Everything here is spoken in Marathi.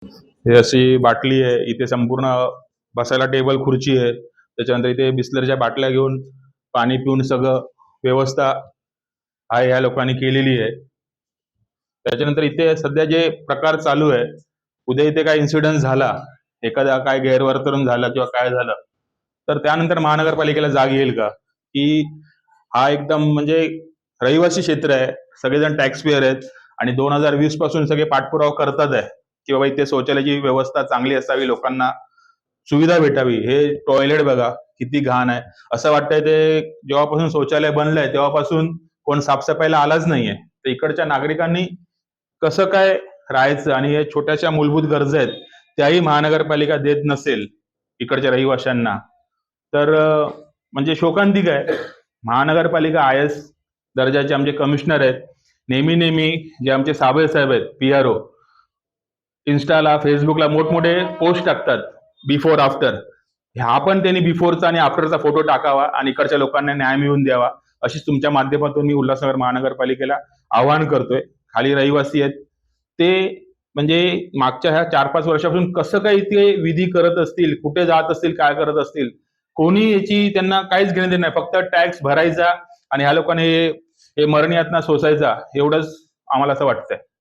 हे अशी बाटली आहे, इथे संपूर्ण बसायला टेबल खुर्ची आहे. त्याच्यानंतर इथे बिस्लरीच्या बाटल्या घेऊन पाणी पिऊन सगळं व्यवस्था आहे ह्या लोकांनी केलेली आहे. त्याच्यानंतर इथे सध्या जे प्रकार चालू आहे, उद्या इथे काय इन्सिडेंट झाला, एखादा काय गैरवर्तन झालं किंवा काय झालं, तर त्यानंतर महानगरपालिकेला जाग येईल का? की हा एकदम म्हणजे रहिवासी क्षेत्र आहे, सगळेजण टॅक्स पेअर आहेत आणि 2020 पासून सगळे पाठपुरावा करतात आहे की बाबा इथे शौचालयाची व्यवस्था चांगली असावी, लोकांना सुविधा भेटावी. हे टॉयलेट बघा किती घाण आहे. असं वाटतंय ते जेव्हापासून शौचालय बनलंय तेव्हापासून कोण साफसफाईला आलाच नाहीये. तर इकडच्या नागरिकांनी कसं काय राहायचं आणि हे छोट्याशा मूलभूत गरजा आहेत त्याही महानगरपालिका देत नसेल इकडच्या रहिवाशांना, तर म्हणजे शोकांतिक आहे. महानगरपालिका IS दर्जाचे आमचे कमिशनर आहेत, नेहमी नेहमी जे आमचे साबळे साहेब आहेत PRO, इन्स्टाला फेसबुकला मोठमोठे पोस्ट टाकतात बिफोर आफ्टर. हा पण त्यांनी बिफोरचा आणि आफ्टरचा फोटो टाकावा आणि इकडच्या लोकांना न्याय मिळवून द्यावा, अशीच तुमच्या माध्यमातून मी उल्हासनगर महानगरपालिकेला आवाहन करतोय. खाली रहिवासी आहेत ते म्हणजे मागच्या ह्या 4-5 वर्षापासून कसं काही ते विधी करत असतील, कुठे जात असतील, काय करत असतील, कोणी याची त्यांना काहीच घेणं देणं नाही. फक्त टॅक्स भरायचा आणि ह्या लोकांनी हे मरण यातना सोसायचा, एवढंच आम्हाला असं वाटतंय.